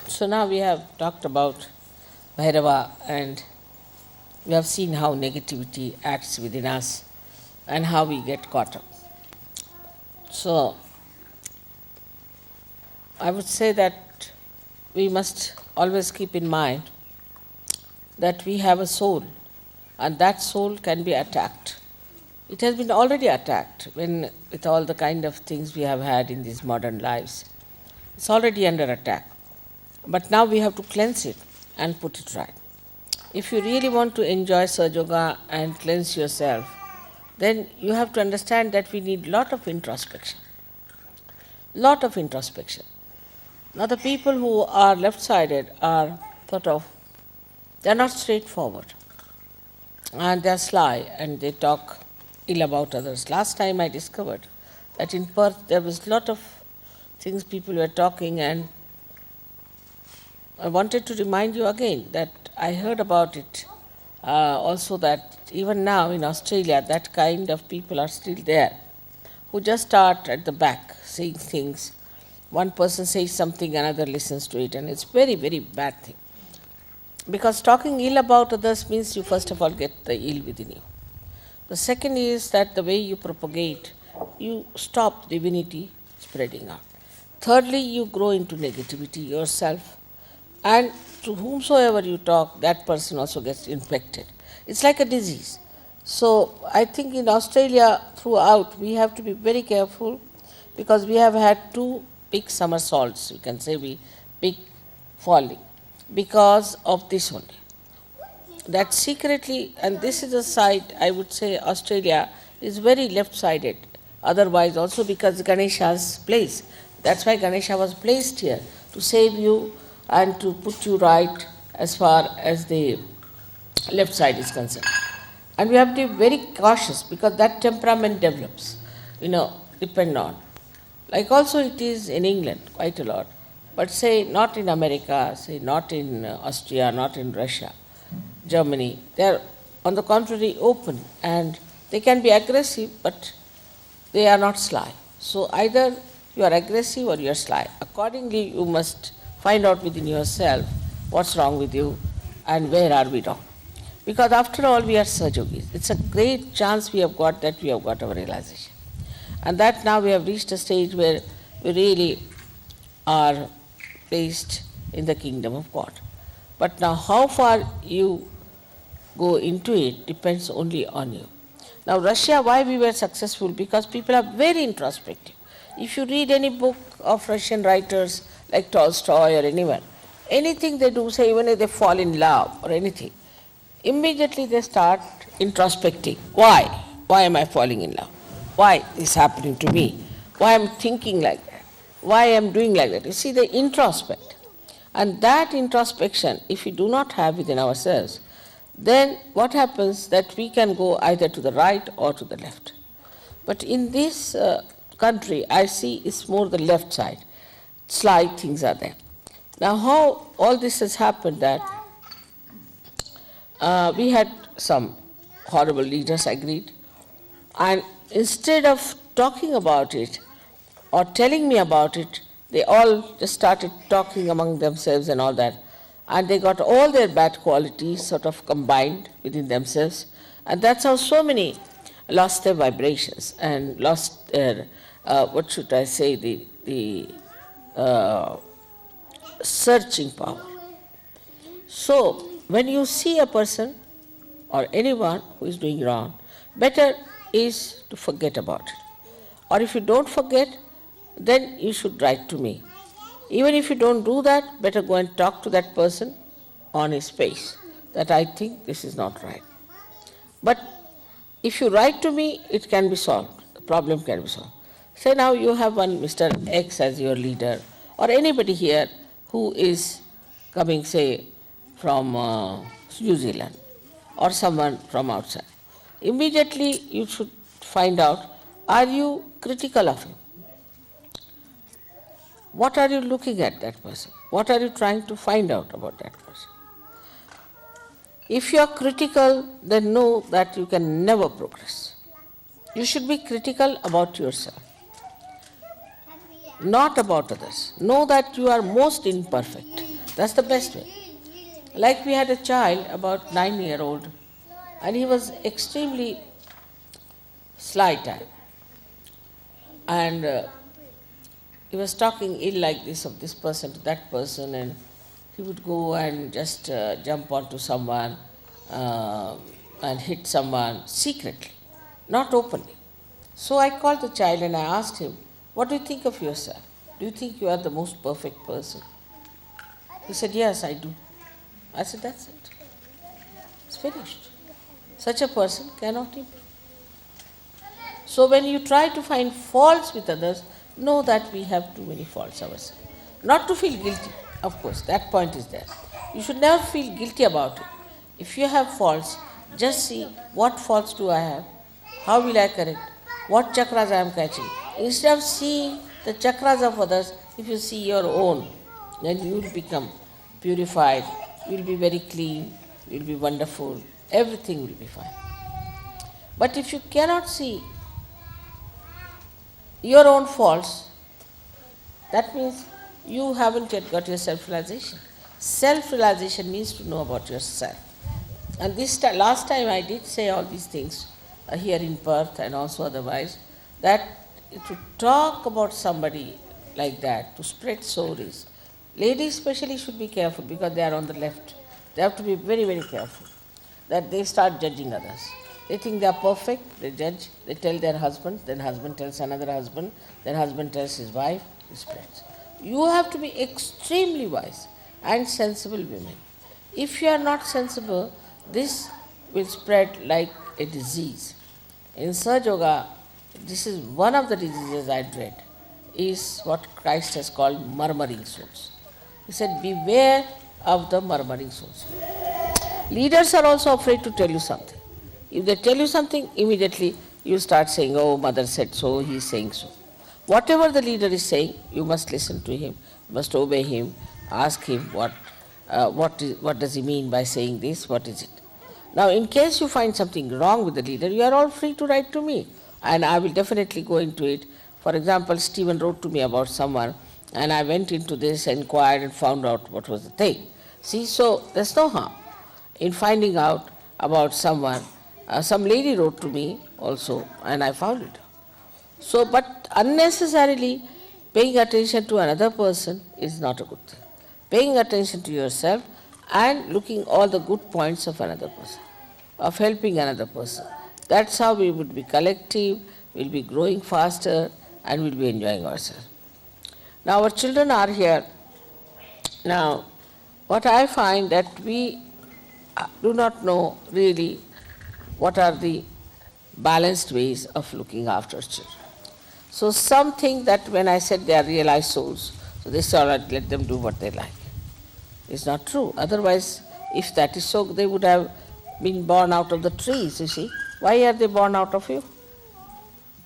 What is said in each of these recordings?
So now we have talked about Bhairava and we have seen how negativity acts within us and how we get caught up. So I would say that we must always keep in mind that we have a soul and that soul can be attacked. It has been already attacked with all the kind of things we have had in these modern lives. It's already under attack. But now we have to cleanse it and put it right. If you really want to enjoy Sahaja Yoga and cleanse yourself, then you have to understand that we need lot of introspection. Lot of introspection. Now the people who are left-sided are they're not straightforward. And they're sly and they talk ill about others. Last time I discovered that in Perth there was a lot of things people were talking, and I wanted to remind you again that I heard about it also, that even now in Australia that kind of people are still there who just start at the back saying things. One person says something, another listens to it, and it's very, very bad thing. Because talking ill about others means you first of all get the ill within you. The second is that the way you propagate, you stop divinity spreading out. Thirdly, you grow into negativity yourself, and to whomsoever you talk, that person also gets infected. It's like a disease. So I think in Australia throughout we have to be very careful, because we have had 2 big somersaults, you can say, big falling, because of this only. That secretly, and this is a side, I would say Australia is very left-sided, otherwise also because Ganesha's place. That's why Ganesha was placed here, to save you and to put you right as far as the left side is concerned. And we have to be very cautious, because that temperament develops, depend on. Like also it is in England quite a lot, but say not in America, say not in Austria, not in Russia, Germany. They are on the contrary open, and they can be aggressive, but they are not sly. So either you are aggressive or you are sly. Accordingly, you must find out within yourself what's wrong with you and where are we wrong. Because after all, we are Sahaja Yogis. It's a great chance we have got that we have got our realization. And that now we have reached a stage where we really are placed in the kingdom of God. But now how far you go into it depends only on you. Now Russia, why we were successful? Because people are very introspective. If you read any book of Russian writers like Tolstoy or anyone, anything they do, say even if they fall in love or anything, immediately they start introspecting. Why? Why am I falling in love? Why is happening to me? Why am I thinking like that? Why am I doing like that? You see, they introspect. And that introspection, if we do not have within ourselves, then what happens that we can go either to the right or to the left. But in this country, I see it's more the left side. Sly things are there. Now how all this has happened, that we had some horrible leaders, agreed, and instead of talking about it or telling me about it, they all just started talking among themselves and all that. And they got all their bad qualities sort of combined within themselves. And that's how so many lost their vibrations and lost their, the searching power. So when you see a person or anyone who is doing wrong, better is to forget about it. Or if you don't forget, then you should write to me. Even if you don't do that, better go and talk to that person on his face, that I think this is not right. But if you write to me, it can be solved. The problem can be solved. Say now you have one Mr. X as your leader, or anybody here who is coming, say, from New Zealand, or someone from outside. Immediately you should find out, are you critical of him? What are you looking at that person? What are you trying to find out about that person? If you are critical, then know that you can never progress. You should be critical about yourself. not about others. Know that you are most imperfect. That's the best way. Like we had a child, about 9-year-old, and he was extremely sly type. And he was talking ill like this of this person to that person, and he would go and just jump onto someone uh, and hit someone secretly, not openly. So I called the child and I asked him, "What do you think of yourself? Do you think you are the most perfect person?" He said, "Yes, I do." I said, "That's it. It's finished. Such a person cannot improve." So when you try to find faults with others, know that we have too many faults ourselves. Not to feel guilty, of course, that point is there. You should never feel guilty about it. If you have faults, just see what faults do I have, how will I correct, what chakras I am catching. Instead of seeing the chakras of others, if you see your own, then you will become purified, you will be very clean, you will be wonderful, everything will be fine. But if you cannot see your own faults, that means you haven't yet got your self-realization. Self-realization means to know about yourself. And last time I did say all these things here in Perth and also otherwise, that to talk about somebody like that, to spread stories, ladies especially should be careful because they are on the left. They have to be very, very careful that they start judging others. They think they are perfect, they judge, they tell their husband, then husband tells another husband, then husband tells his wife, it spreads. You have to be extremely wise and sensible women. If you are not sensible, this will spread like a disease. In Sahaja Yoga, this is one of the diseases I dread, is what Christ has called murmuring souls. He said, beware of the murmuring souls. Leaders are also afraid to tell you something. If they tell you something, immediately you start saying, "Oh, mother said so, he is saying so." Whatever the leader is saying, you must listen to him, must obey him, ask him what does he mean by saying this, what is it. Now, in case you find something wrong with the leader, you are all free to write to me, and I will definitely go into it. For example, Stephen wrote to me about someone, and I went into this, inquired, and found out what was the thing. See, so there's no harm in finding out about someone. Some lady wrote to me also, and I found it. So, but unnecessarily paying attention to another person is not a good thing. Paying attention to yourself and looking all the good points of another person, of helping another person. That's how we would be collective, we'll be growing faster, and we'll be enjoying ourselves. Now, our children are here. Now, what I find that we do not know really what are the balanced ways of looking after children. So some think that when I said they are realized souls, so they say, all right, let them do what they like. It's not true. Otherwise, if that is so, they would have been born out of the trees, you see. Why are they born out of you?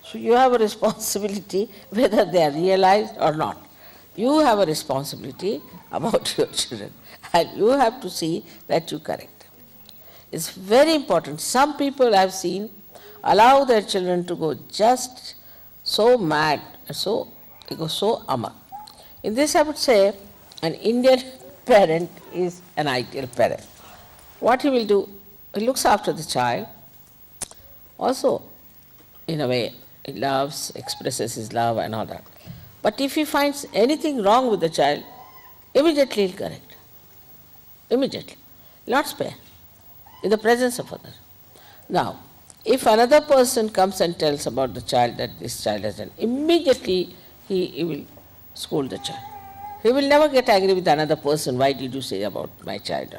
So you have a responsibility whether they are realized or not. You have a responsibility about your children, and you have to see that you correct. It's very important. Some people I've seen allow their children to go just so mad, they go so amok. In this I would say an Indian parent is an ideal parent. What he will do, he looks after the child. Also, in a way, he loves, expresses his love and all that. But if he finds anything wrong with the child, immediately he'll correct. Immediately. He'll not spare. In the presence of others. Now, if another person comes and tells about the child that this child has done, immediately he will scold the child. He will never get angry with another person, why did you say about my child?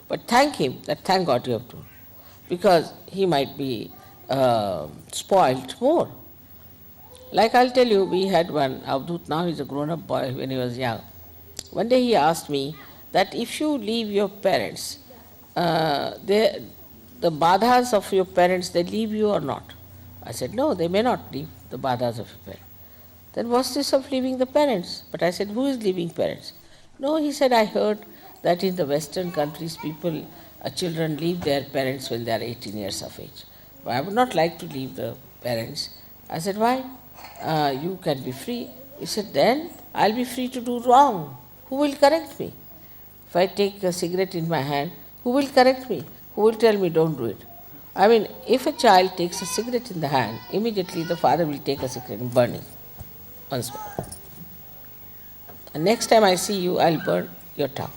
But thank him that thank God you have told. Because he might be spoiled more. Like I'll tell you, we had one, Avdut, now he's a grown-up boy when he was young. One day he asked me that if you leave your parents, the badhas of your parents, they leave you or not? I said, no, they may not leave the badhas of your parents. Then what's this of leaving the parents? But I said, who is leaving parents? No, he said, I heard that in the Western countries, children leave their parents when they are 18 years of age. But I would not like to leave the parents. I said, why? You can be free. He said, then I'll be free to do wrong. Who will correct me? If I take a cigarette in my hand, who will correct me? Who will tell me don't do it? I mean, if a child takes a cigarette in the hand, immediately the father will take a cigarette and burn it once more. And next time I see you, I'll burn your tongue.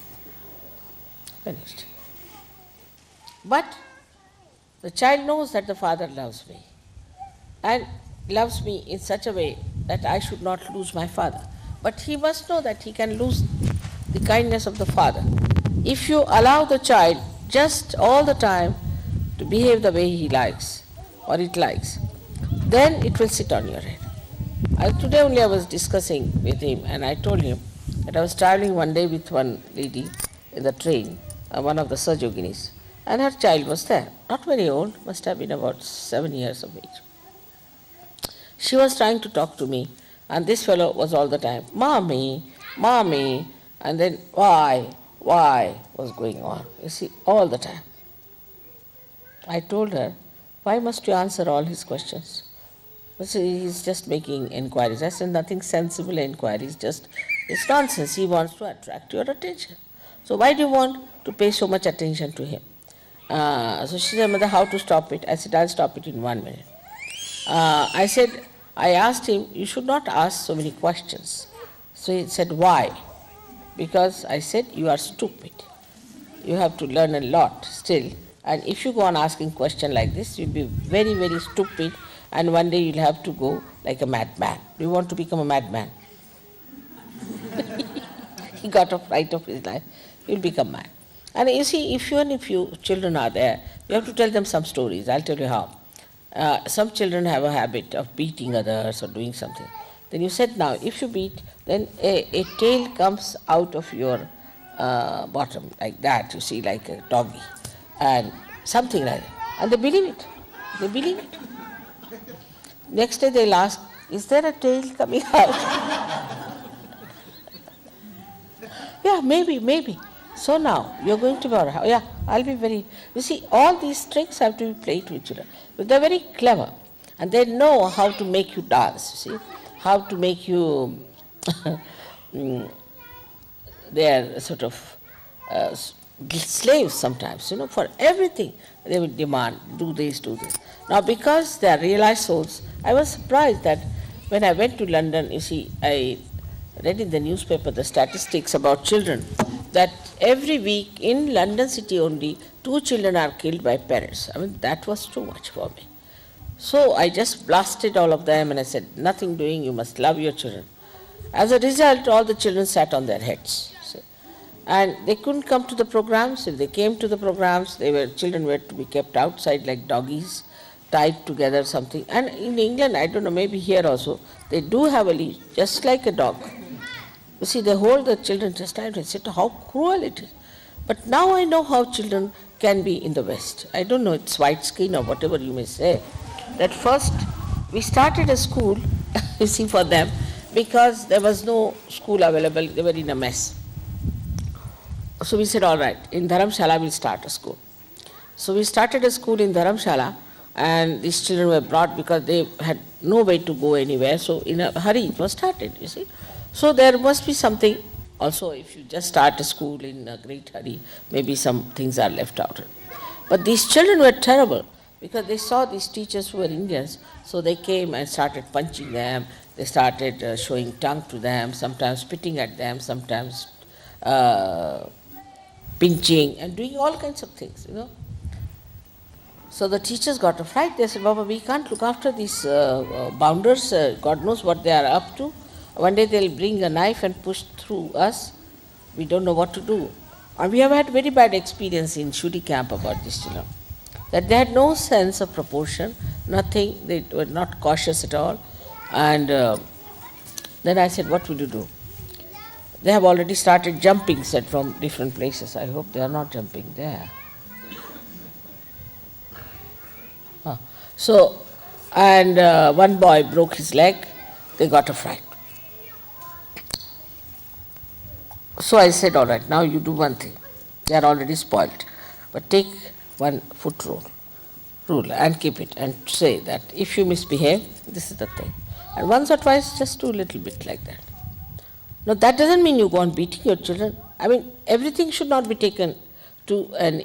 Finished. But the child knows that the father loves me and loves me in such a way that I should not lose my father. But he must know that he can lose the kindness of the father. If you allow the child just all the time to behave the way he likes or it likes, then it will sit on your head. Today only I was discussing with him and I told him that I was traveling one day with one lady in the train, one of the Sahajoginis, and her child was there, not very old, must have been about 7 years of age. She was trying to talk to me, and this fellow was all the time, Mommy, Mommy, and then why was going on, you see, all the time. I told her, why must you answer all his questions? He's just making inquiries. I said, nothing sensible inquiries, just, it's nonsense. He wants to attract your attention. So why do you want to pay so much attention to him? So she said, Mother, how to stop it? I said, I'll stop it in 1 minute. I asked him, you should not ask so many questions. So he said, why? Because I said, you are stupid. You have to learn a lot still. And if you go on asking questions like this, you'll be very, very stupid, and one day you'll have to go like a madman. Do you want to become a madman? He got a fright of his life. He'll become mad. And you see, if you children are there, you have to tell them some stories. I'll tell you how. Some children have a habit of beating others or doing something. Then you said, now, if you beat, then a tail comes out of your bottom, like that, you see, like a doggy, and something like that. And they believe it. They believe it. Next day they'll ask, is there a tail coming out? Yeah, maybe. So now, you're going to our house. Yeah, I'll be very... You see, all these tricks have to be played with children. But they're very clever. And they know how to make you dance, you see. How to make you... they're sort of slaves sometimes, for everything. They will demand, do this. Now, because they are realized souls, I was surprised that when I went to London, you see, I read in the newspaper the statistics about children, that every week in London city only, 2 children are killed by parents. I mean, that was too much for me. So I just blasted all of them and I said, nothing doing, you must love your children. As a result, all the children sat on their heads. And they couldn't come to the programs. If they came to the programs, children were to be kept outside like doggies, tied together something. And in England, I don't know, maybe here also, they do have a leash, just like a dog. You see, they hold the children just tied and say, how cruel it is. But now I know how children can be in the West. I don't know, it's white skin or whatever you may say. That first, we started a school, you see, for them, because there was no school available, they were in a mess. So we said, all right, in Dharamshala we'll start a school. So we started a school in Dharamshala, and these children were brought because they had no way to go anywhere, so in a hurry it was started, you see. So there must be something, also if you just start a school in a great hurry, maybe some things are left out. But these children were terrible, because they saw these teachers who were Indians, so they came and started punching them, they started showing tongue to them, sometimes spitting at them, sometimes pinching and doing all kinds of things, So the teachers got a fright. They said, Baba, we can't look after these bounders. God knows what they are up to. One day they'll bring a knife and push through us. We don't know what to do. And we have had very bad experience in Shuri camp about this children. That they had no sense of proportion, nothing. They were not cautious at all. And then I said, what will you do? They have already started jumping, said, from different places. I hope they are not jumping there. So, and one boy broke his leg. They got a fright. So I said, all right, now you do one thing. They are already spoiled. But take 1 foot rule and keep it and say that if you misbehave, this is the thing. And once or twice, just do a little bit like that. Now, that doesn't mean you go on beating your children. I mean, everything should not be taken to an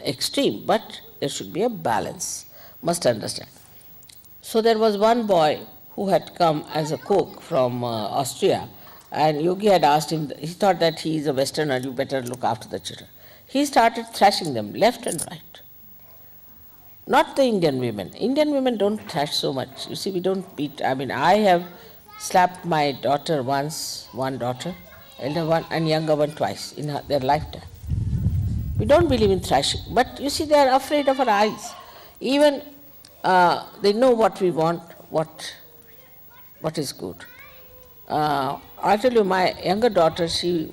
extreme, but there should be a balance. Must understand. So there was one boy who had come as a cook from Austria, and Yogi had asked him, he thought that he is a Westerner, you better look after the children. He started thrashing them left and right. Not the Indian women. Indian women don't thrash so much. You see, we don't beat. I mean, I have slapped my daughter once, one daughter, elder one, and younger one twice in their lifetime. We don't believe in thrashing. But you see, they are afraid of our eyes. Even they know what we want, what is good. I tell you, my younger daughter,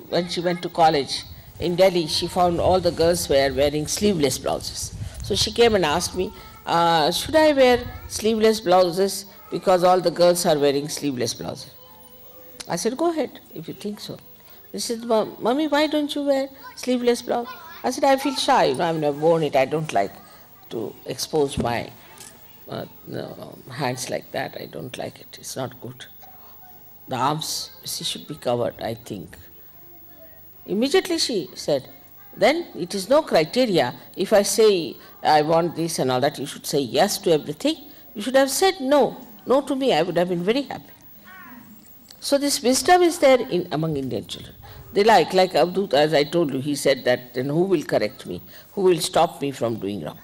when she went to college in Delhi, she found all the girls were wearing sleeveless blouses. So she came and asked me, should I wear sleeveless blouses because all the girls are wearing sleeveless blouses? I said, go ahead, if you think so. She said, Mommy, why don't you wear sleeveless blouse? I said, I feel shy. I mean, I've worn it. I don't like to expose my hands like that. I don't like it. It's not good. The arms, should be covered, I think. Immediately she said, then it is no criteria. If I say I want this and all that, you should say yes to everything. You should have said no to me. I would have been very happy. So this wisdom is there among Indian children. They like Avadut, as I told you, he said that, then who will correct me? Who will stop me from doing wrong?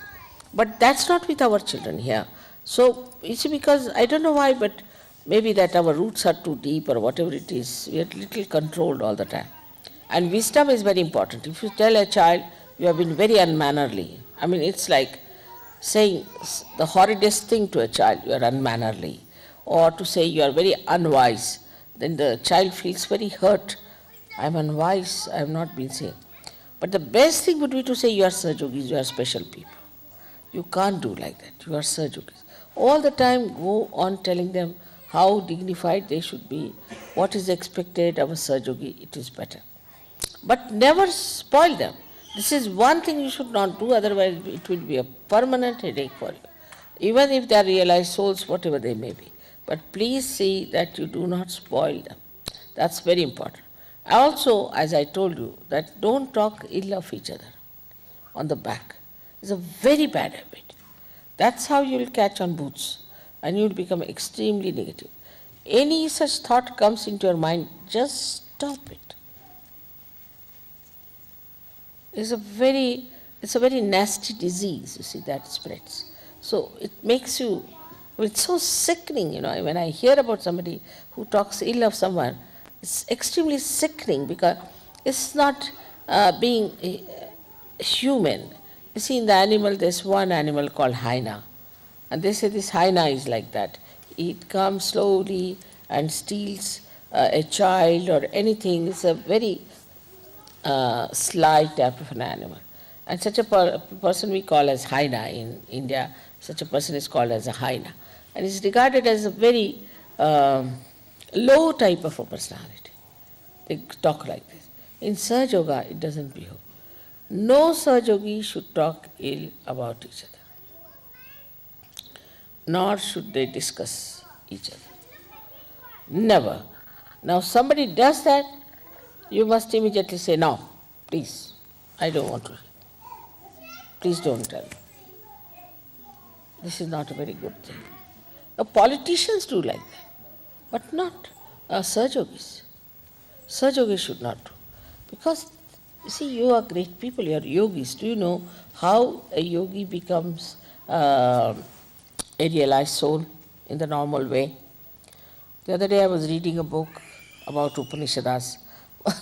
But that's not with our children here. So, you see, because I don't know why, but maybe that our roots are too deep or whatever it is, we are little controlled all the time. And wisdom is very important. If you tell a child you have been very unmannerly, I mean, it's like saying the horridest thing to a child, you are unmannerly, or to say you are very unwise, then the child feels very hurt. I am unwise, I have not been saying. But the best thing would be to say you are Sahajogis, you are special people. You can't do like that, you are Sahajogis. All the time go on telling them how dignified they should be, what is expected of a Sahajogi, it is better. But never spoil them. This is one thing you should not do, otherwise it will be a permanent headache for you. Even if they are realized souls, whatever they may be. But please see that you do not spoil them. That's very important. Also, as I told you, that don't talk ill of each other on the back. It's a very bad habit. That's how you will catch on boots and you will become extremely negative. Any such thought comes into your mind, just stop it. It's a very nasty disease, you see, that spreads. So it makes you, it's so sickening, when I hear about somebody who talks ill of someone, it's extremely sickening because it's not being human. You see, in the animal, there's one animal called hyena. And they say this hyena is like that. It comes slowly and steals a child or anything. It's a very sly type of an animal. And such a person we call as hyena in India, such a person is called as a hyena. And is regarded as a very low type of a personality. They talk like this. In Sahaja Yoga, it doesn't behave. No Sahajogi should talk ill about each other. Nor should they discuss each other. Never. Now somebody does that, you must immediately say, no, please, I don't want to. Please don't tell me. This is not a very good thing. Now, politicians do like that, but not Sahajogis. Sahajogis should not do. Because, you see, you are great people, you are yogis. Do you know how a yogi becomes a realized soul in the normal way? The other day I was reading a book about Upanishads.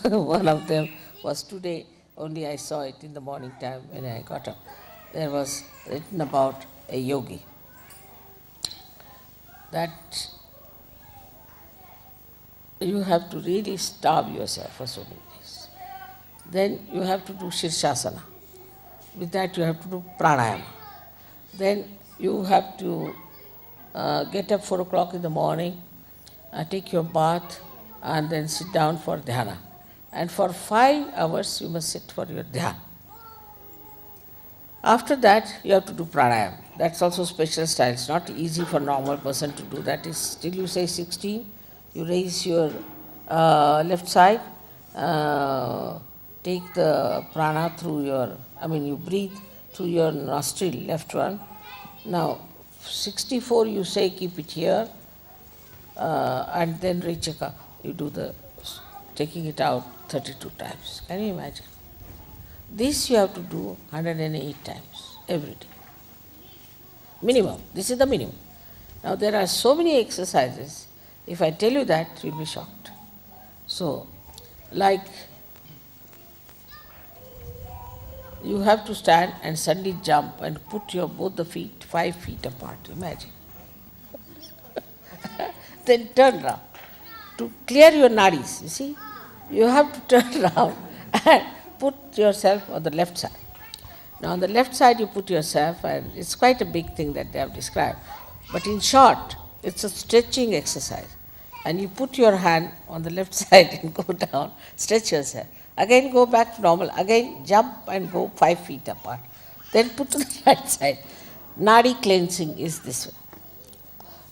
One of them was today, only I saw it in the morning time when I got up. There was written about a yogi. That you have to really starve yourself for so many days. Then you have to do Shirshasana. With that you have to do Pranayama. Then you have to get up 4 o'clock in the morning, take your bath, and then sit down for dhyana. And for 5 hours you must sit for your dhyana. After that you have to do pranayama. that's also special style. It's not easy for normal person to do that. Is till you say 16, you raise your left side, uh, take the prana through your, you breathe through your nostril, left one. Now, 64 you say keep it here, and then Rechaka, you do the taking it out 32 times. Can you imagine? This you have to do 108 times every day. Minimum. This is the minimum. Now there are so many exercises. If I tell you that, you'll be shocked. So, like you have to stand and suddenly jump and put your both the feet 5 feet apart. Imagine. Then turn round. To clear your nadis, you see, you have to turn around and put yourself on the left side. Now on the left side you put yourself, and it's quite a big thing that they have described. But in short, it's a stretching exercise. And you put your hand on the left side and go down, stretch yourself. Again go back to normal, again jump and go 5 feet apart. Then put to the right side. Nadi cleansing is this way.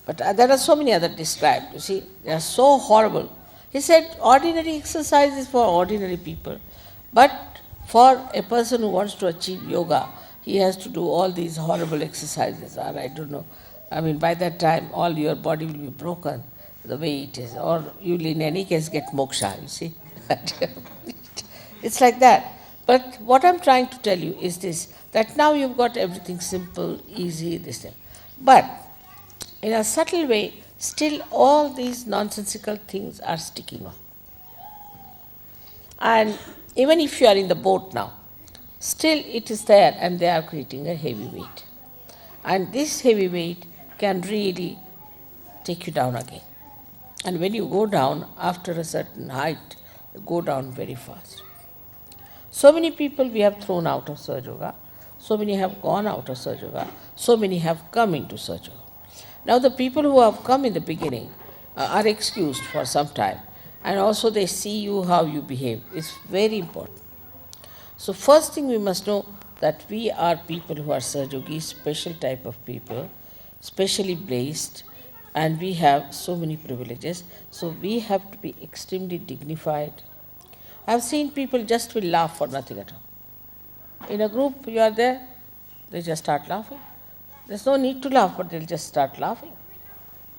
But there are so many other described, you see, they are so horrible. He said ordinary exercise is for ordinary people, but for a person who wants to achieve yoga, he has to do all these horrible exercises, or I don't know. By that time, all your body will be broken the way it is, or you will in any case get moksha, you see. It's like that. But what I'm trying to tell you is this, that now you've got everything simple, easy, this thing. But in a subtle way, still all these nonsensical things are sticking on. And even if you are in the boat now, still it is there and they are creating a heavy weight. And this heavy weight can really take you down again. And when you go down, after a certain height, you go down very fast. So many people we have thrown out of Sahaja Yoga, so many have gone out of Sahaja Yoga, so many have come into Sahaja Yoga. Now the people who have come in the beginning are excused for some time, and also they see you how you behave. It's very important. So first thing we must know that we are people who are Sahaja Yogis, special type of people, specially blessed, and we have so many privileges. So we have to be extremely dignified. I've seen people just will laugh for nothing at all. In a group you are there, they just start laughing. There's no need to laugh, but they'll just start laughing.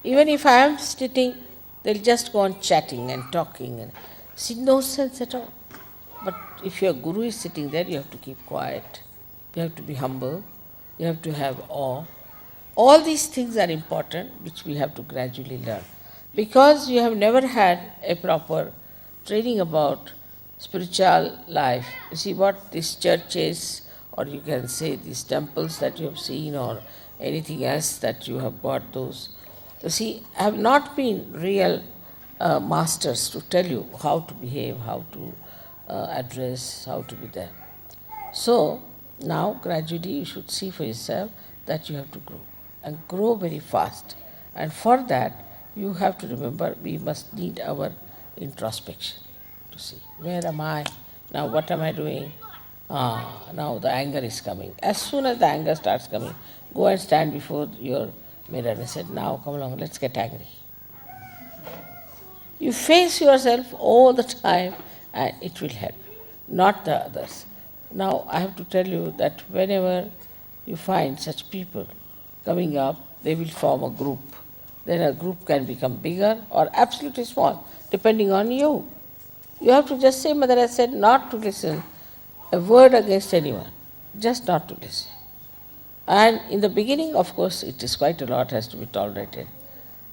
Even if I am sitting, they'll just go on chatting and talking and see no sense at all. But if your guru is sitting there, you have to keep quiet. You have to be humble. You have to have awe. All these things are important, which we have to gradually learn. Because you have never had a proper training about spiritual life. You see what these churches, or you can say these temples that you have seen, or anything else that you have got those, you see, have not been real masters to tell you how to behave, how to address, how to be there. So now gradually you should see for yourself that you have to grow, and grow very fast. And for that you have to remember we must need our introspection to see where am I, now what am I doing. Now the anger is coming. As soon as the anger starts coming, go and stand before your mirror and say, now come along, let's get angry. You face yourself all the time and it will help, not the others. Now I have to tell you that whenever you find such people coming up, they will form a group. Then a group can become bigger or absolutely small, depending on you. You have to just say, Mother has said not to listen a word against anyone, just not to listen. And in the beginning, of course, it is quite a lot has to be tolerated.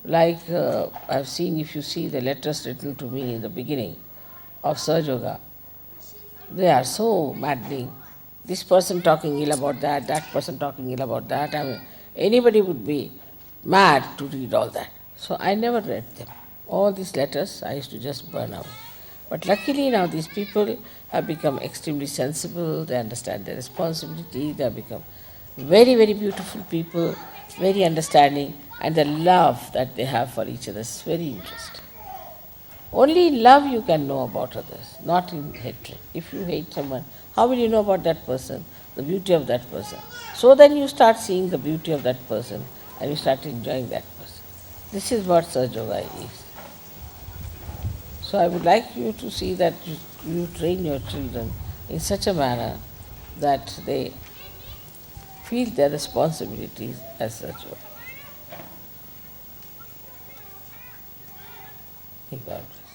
Like I've seen, if you see the letters written to me in the beginning of Sahaja Yoga, they are so maddening. This person talking ill about that, that person talking ill about that. Anybody would be mad to read all that. So I never read them. All these letters I used to just burn away. But luckily now these people have become extremely sensible, they understand their responsibility, they have become very, very beautiful people, very understanding, and the love that they have for each other is very interesting. Only in love you can know about others, not in hatred. If you hate someone, how will you know about that person? the beauty of that person. So then you start seeing the beauty of that person and you start enjoying that person. This is what Sahaja Yoga is. So I would like you to see that you train your children in such a manner that they feel their responsibilities as such. May God bless.